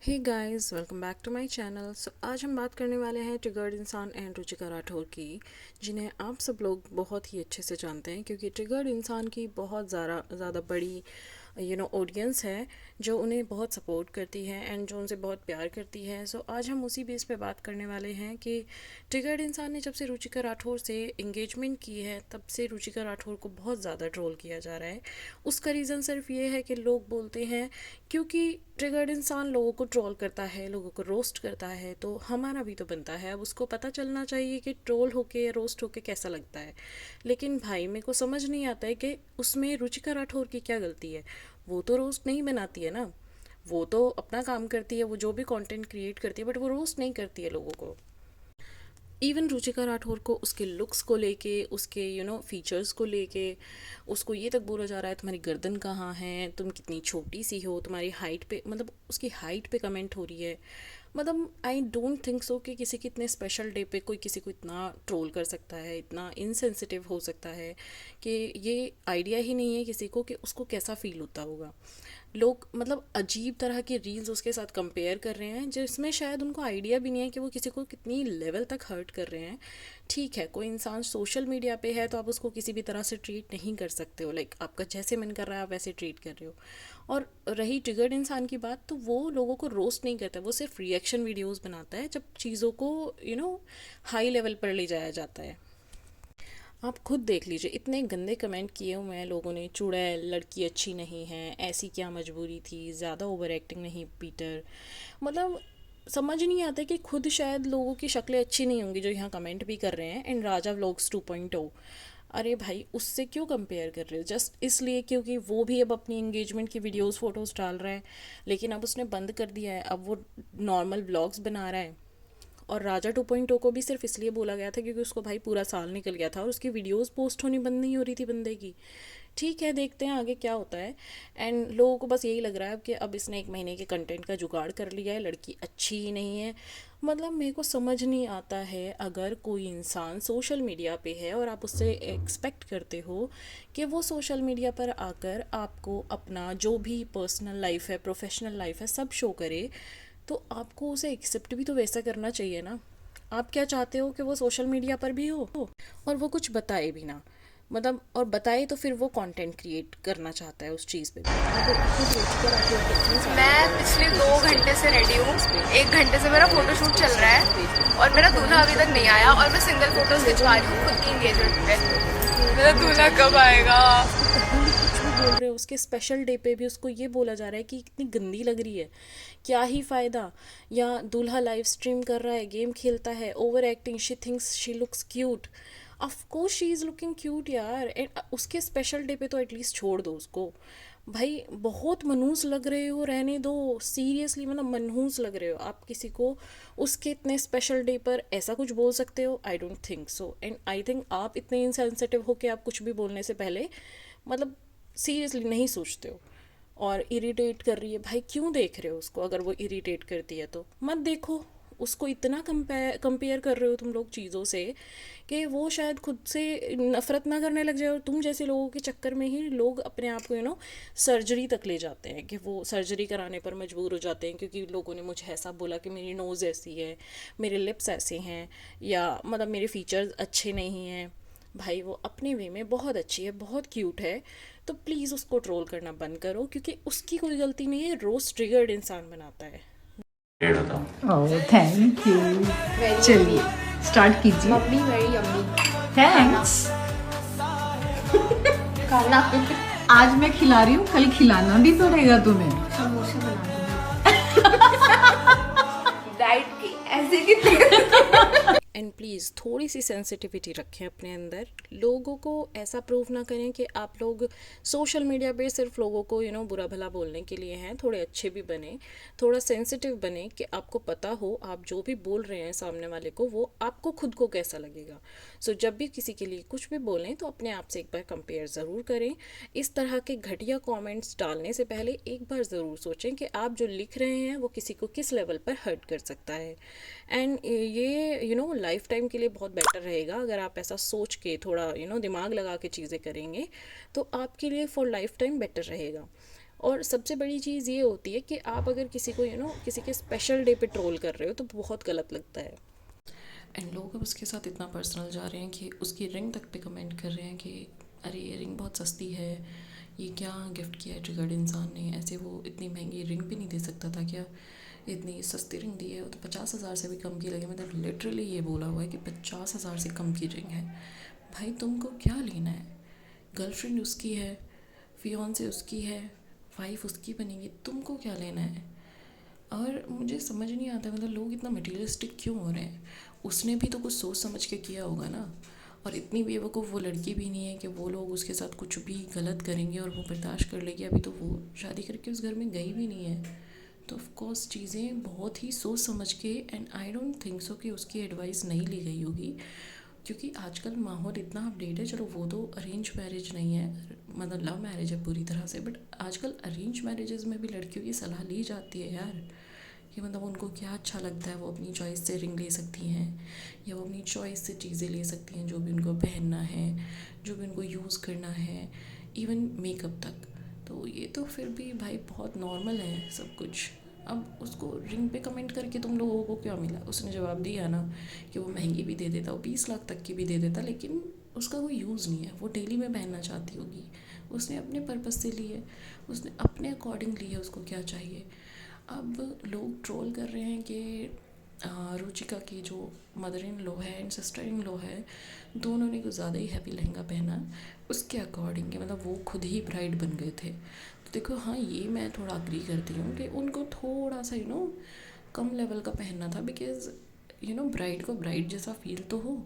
Hey guys, welcome back to my channel. So आज हम बात करने वाले हैं ट्रिगर्ड इंसान एंड रुचिका राठौर की, जिन्हें आप सब लोग बहुत ही अच्छे से जानते हैं क्योंकि ट्रिगर्ड इंसान की बहुत ज़्यादा बड़ी ऑडियंस है जो उन्हें बहुत सपोर्ट करती है एंड जो उनसे बहुत प्यार करती है। सो आज हम उसी बेस पे बात करने वाले हैं कि ट्रिगर्ड इंसान ने जब से रुचिका राठौर से इंगेजमेंट की है तब से रुचिका राठौर को बहुत ज़्यादा ट्रोल किया जा रहा है। उसका रीज़न सिर्फ ये है कि लोग बोलते हैं क्योंकि ट्रिगर्ड इंसान लोगों को ट्रोल करता है, लोगों को रोस्ट करता है, तो हमारा भी तो बनता है अब उसको पता चलना चाहिए कि ट्रोल होके या रोस्ट होके कैसा लगता है। लेकिन भाई मेरे को समझ नहीं आता है कि उसमें रुचिका राठौर की क्या गलती है। वो तो रोस्ट नहीं बनाती है ना, वो तो अपना काम करती है, वो जो भी कंटेंट क्रिएट करती है, बट वो रोस्ट नहीं करती है लोगों को। इवन रुचिका राठौर को उसके लुक्स को लेके, उसके फीचर्स को लेके उसको ये तक बोला जा रहा है तुम्हारी गर्दन कहाँ है, तुम कितनी छोटी सी हो, तुम्हारी हाइट पे, मतलब उसकी हाइट पे कमेंट हो रही है। मतलब आई डोंट थिंक सो कि किसी के इतने स्पेशल डे पे कोई किसी को इतना ट्रोल कर सकता है, इतना इनसेंसिटिव हो सकता है कि ये आइडिया ही नहीं है किसी को कि उसको कैसा फील होता होगा। लोग मतलब अजीब तरह के रील्स उसके साथ कंपेयर कर रहे हैं जिसमें शायद उनको आइडिया भी नहीं है कि वो किसी को कितनी लेवल तक हर्ट कर रहे हैं। ठीक है, कोई इंसान सोशल मीडिया पे है तो आप उसको किसी भी तरह से ट्रीट नहीं कर सकते हो, लाइक आपका जैसे मन कर रहा है आप वैसे ट्रीट कर रहे हो। और रही ट्रिगर्ड इंसान की बात, तो वो लोगों को रोस्ट नहीं करता, वो सिर्फ रिएक्शन वीडियोस बनाता है जब चीज़ों को हाई लेवल पर ले जाया जाता है। आप खुद देख लीजिए, इतने गंदे कमेंट किए हुए हैं लोगों ने, चुड़ैल, लड़की अच्छी नहीं है, ऐसी क्या मजबूरी थी, ज़्यादा ओवर एक्टिंग नहीं पीटर। मतलब समझ नहीं आता कि खुद शायद लोगों की शक्लें अच्छी नहीं होंगी जो यहाँ कमेंट भी कर रहे हैं। एंड राजा व्लॉग्स 2.0, अरे भाई उससे क्यों कंपेयर कर रहे हो? जस्ट इसलिए क्योंकि वो भी अब अपनी एंगेजमेंट की वीडियोस फोटोज़ डाल रहा है, लेकिन अब उसने बंद कर दिया है, अब वो नॉर्मल व्लॉग्स बना रहा है। और राजा 2.0 को भी सिर्फ इसलिए बोला गया था क्योंकि उसको भाई पूरा साल निकल गया था और उसकी वीडियोस पोस्ट होनी बंद नहीं हो रही थी बंदे की। ठीक है, देखते हैं आगे क्या होता है। एंड लोगों को बस यही लग रहा है कि अब इसने 1 महीने के कंटेंट का जुगाड़ कर लिया है, लड़की अच्छी ही नहीं है। मतलब मेरे को समझ नहीं आता है, अगर कोई इंसान सोशल मीडिया पे है और आप उससे एक्सपेक्ट करते हो कि वो सोशल मीडिया पर आकर आपको अपना जो भी पर्सनल लाइफ है, प्रोफेशनल लाइफ है, सब शो करे, तो आपको उसे एक्सेप्ट भी तो वैसा करना चाहिए ना। आप क्या चाहते हो कि वो सोशल मीडिया पर भी हो और वो कुछ बताए भी ना, मतलब और बताए तो फिर वो कंटेंट क्रिएट करना चाहता है उस चीज़ पे भी। अब खुद रुचिका राठौर के इतने सारे मैं फॉलोअर्स पिछले हैं, दो पेजेस घंटे हैं, से रेडी हूँ। इस पे 1 घंटे से मेरा फोटोशूट चल रहा है और मेरा दूल्हा अभी तक नहीं आया और मैं सिंगल लेकिन फोटोज लोगों खिंचवा ने रही हूँ बहुत खुद की कहा कि एंगेजमेंट प्लीज़ पे। उसको मेरा होने दूल्हा दीजिए, कब उसको आएगा? उसको पता नहीं कुछ भी बोल रहे हो, उसके स्पेशल डे पे भी उसको ये बोला जा रहा है कि कितनी गंदी लग रही है, क्या ही फ़ायदा। या दूल्हा लाइव स्ट्रीम कर रहा है, गेम खेलता है, over acting, she thinks she looks cute. Of course she is looking cute यार, एंड उसके स्पेशल डे पे तो एटलीस्ट छोड़ दो उसको। भाई बहुत मनहूस लग रहे हो, रहने दो, सीरियसली मतलब मनहूस लग रहे हो आप किसी को उसके इतने स्पेशल डे पर ऐसा कुछ बोल सकते हो? I don't think so. And I think आप इतने इनसेंसिटिव हो कि आप कुछ भी बोलने से पहले मतलब सीरियसली नहीं सोचते हो। और इरिटेट कर रही है, भाई क्यों देख रहे हो उसको? अगर वो इरिटेट करती है तो मत देखो उसको। इतना कंपेयर कर रहे हो तुम लोग चीज़ों से कि वो शायद खुद से नफरत ना करने लग जाए, और तुम जैसे लोगों के चक्कर में ही लोग अपने आप को सर्जरी तक ले जाते हैं कि वो सर्जरी कराने पर मजबूर हो जाते हैं क्योंकि लोगों ने मुझे ऐसा बोला कि मेरी नोज़ ऐसी है, मेरे लिप्स ऐसे हैं, या मतलब मेरे फीचर्स अच्छे नहीं हैं। भाई वो अपने वे में बहुत अच्छी है, बहुत क्यूट है, तो प्लीज़ उसको ट्रोल करना बंद करो क्योंकि उसकी कोई गलती नहीं है, रोज़ ट्रिगर्ड इंसान बनाता है। डेढ़ बताओ। Oh thank you. वेरी चलिए स्टार्ट कीजिए। Mummy very yummy. थैंक्स। खाना आज मैं खिला रही हूँ, कल खिलाना भी तो रहेगा तुम्हें। समोसे बना दूंगी डाइट की ऐसे की। एंड प्लीज़ थोड़ी सी सेंसिटिविटी रखें अपने अंदर, लोगों को ऐसा प्रूव ना करें कि आप लोग सोशल मीडिया पे सिर्फ लोगों को बुरा भला बोलने के लिए हैं। थोड़े अच्छे भी बने, थोड़ा सेंसिटिव बने कि आपको पता हो आप जो भी बोल रहे हैं सामने वाले को वो आपको खुद को कैसा लगेगा। सो जब भी किसी के लिए कुछ भी बोलें तो अपने आप से एक बार कंपेयर ज़रूर करें। इस तरह के घटिया कमेंट्स डालने से पहले एक बार ज़रूर सोचें कि आप जो लिख रहे हैं वो किसी को किस लेवल पर हर्ट कर सकता है। एंड ये लाइफ टाइम के लिए बहुत बेटर रहेगा अगर आप ऐसा सोच के थोड़ा दिमाग लगा के चीज़ें करेंगे, तो आपके लिए फॉर लाइफ टाइम बेटर रहेगा। और सबसे बड़ी चीज़ ये होती है कि आप अगर किसी को किसी के स्पेशल डे पे ट्रोल कर रहे हो तो बहुत गलत लगता है। एंड लोग अब उसके साथ इतना पर्सनल जा रहे हैं कि उसकी रिंग तक पे कमेंट कर रहे हैं कि अरे ये रिंग बहुत सस्ती है, ये क्या गिफ्ट किया है ट्रिगर्ड इंसान ने, ऐसे वो इतनी महंगी रिंग भी नहीं दे सकता था क्या, इतनी सस्ती रिंग दी है, वो तो 50,000 से भी कम की लगे। मतलब लिटरली ये बोला हुआ है कि 50,000 से कम की रिंग है। भाई तुमको क्या लेना है? गर्लफ्रेंड उसकी है, फियांसे उसकी है, वाइफ उसकी बनेगी, तुमको क्या लेना है? और मुझे समझ नहीं आता, मतलब लोग इतना मटेरियलिस्टिक क्यों हो रहे हैं? उसने भी तो कुछ सोच समझ के किया होगा ना। और इतनी बेवकूफ़ वो लड़की भी नहीं है कि वो लोग उसके साथ कुछ भी गलत करेंगे और वो बर्दाश्त कर लेगी। अभी तो वो शादी करके उस घर में गई भी नहीं है। तो ऑफ कोर्स चीज़ें बहुत ही सोच समझ के, and I don't think so कि उसकी एडवाइस नहीं ली गई होगी, क्योंकि आजकल माहौल इतना अपडेट है। चलो वो तो अरेंज मैरिज नहीं है, मतलब लव मैरिज है पूरी तरह से, बट आजकल अरेंज मैरिजेज़ में भी लड़कियों की सलाह ली जाती है यार, कि मतलब उनको क्या अच्छा लगता है वो अपनी चॉइस से रिंग ले सकती हैं, या वो अपनी चॉइस से चीज़ें ले सकती हैं जो भी उनको पहनना है, जो भी उनको यूज़ करना है, इवन मेकअप तक। तो ये तो फिर भी भाई बहुत नॉर्मल है सब कुछ। अब उसको रिंग पे कमेंट करके तुम लोगों को क्या मिला? उसने जवाब दिया ना कि वो महंगी भी दे देता, वो 20 लाख तक की भी दे देता, लेकिन उसका कोई यूज़ नहीं है, वो डेली में पहनना चाहती होगी, उसने अपने पर्पज़ से ली है, उसने अपने अकॉर्डिंग ली है, उसको क्या चाहिए। अब लोग ट्रोल कर रहे हैं कि रुचिका की जो मदर इन लॉ है एंड सिस्टर इन लॉ है, दोनों ने कुछ ज़्यादा ही हैवी लहंगा पहना उसके अकॉर्डिंग के, मतलब वो खुद ही ब्राइड बन गए थे। तो देखो हाँ, ये मैं थोड़ा अग्री करती हूँ कि उनको थोड़ा सा कम लेवल का पहनना था, बिकॉज़ ब्राइड को ब्राइड जैसा फील तो हो।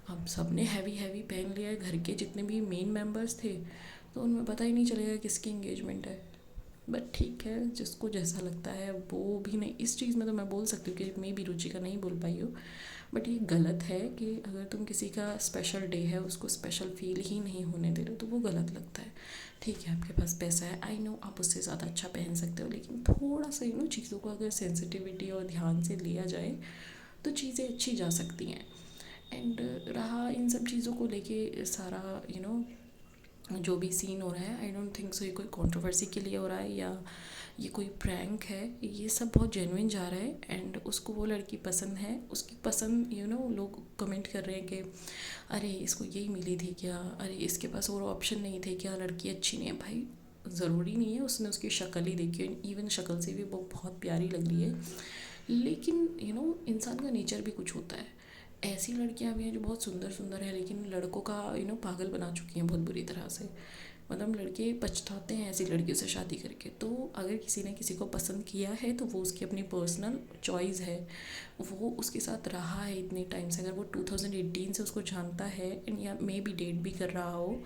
अब सब ने हैवी हैवी पहन लिया है, घर के जितने भी मेन मेंबर्स थे, तो उनमें पता ही नहीं चलेगा किसकी इंगेजमेंट है। बट ठीक है, जिसको जैसा लगता है वो भी नहीं, इस चीज़ में तो मैं बोल सकती हूँ कि मे भी रुचिका नहीं बोल पाई हो, बट ये गलत है कि अगर तुम किसी का स्पेशल डे है उसको स्पेशल फील ही नहीं होने दे रहे तो वो गलत लगता है। ठीक है, आपके पास पैसा है, आई नो आप उससे ज़्यादा अच्छा पहन सकते हो, लेकिन थोड़ा सा चीज़ों को अगर सेंसिटिविटी और ध्यान से लिया जाए तो चीज़ें अच्छी जा सकती हैं। एंड रहा इन सब चीज़ों को लेके सारा जो भी सीन हो रहा है, आई डोंट थिंक सो ये कोई कंट्रोवर्सी के लिए हो रहा है या ये कोई प्रैंक है, ये सब बहुत जेन्युइन जा रहा है। एंड उसको वो लड़की पसंद है, उसकी पसंद लोग कमेंट कर रहे हैं कि अरे इसको यही मिली थी क्या, अरे इसके पास और ऑप्शन नहीं थे क्या, लड़की अच्छी नहीं है। भाई ज़रूरी नहीं है, उसने उसकी शक्ल ही देखी है, इवन शक्ल से भी वो बहुत प्यारी लग रही है, लेकिन इंसान का नेचर भी कुछ होता है। ऐसी लड़कियां भी हैं जो बहुत सुंदर सुंदर है, लेकिन लड़कों का पागल बना चुकी हैं बहुत बुरी तरह से। मतलब लड़के पछताते हैं ऐसी लड़कियों से शादी करके। तो अगर किसी ने किसी को पसंद किया है तो वो उसकी अपनी पर्सनल चॉइस है, वो उसके साथ रहा है इतने टाइम से, अगर वो 2018 से उसको जानता है एंड या मे बी डेट भी कर रहा हो,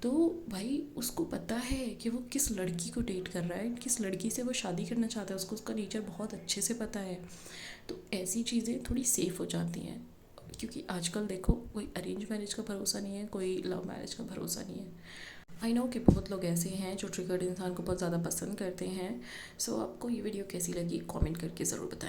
तो भाई उसको पता है कि वो किस लड़की को डेट कर रहा है, किस लड़की से वो शादी करना चाहता है, उसको उसका नेचर बहुत अच्छे से पता है। तो ऐसी चीज़ें थोड़ी सेफ़ हो जाती हैं, क्योंकि आजकल देखो कोई अरेंज मैरिज का भरोसा नहीं है, कोई लव मैरिज का भरोसा नहीं है। आई नो कि बहुत लोग ऐसे हैं जो ट्रिगर्ड इंसान को बहुत ज़्यादा पसंद करते हैं। सो आपको ये वीडियो कैसी लगी कमेंट करके ज़रूर बताएं।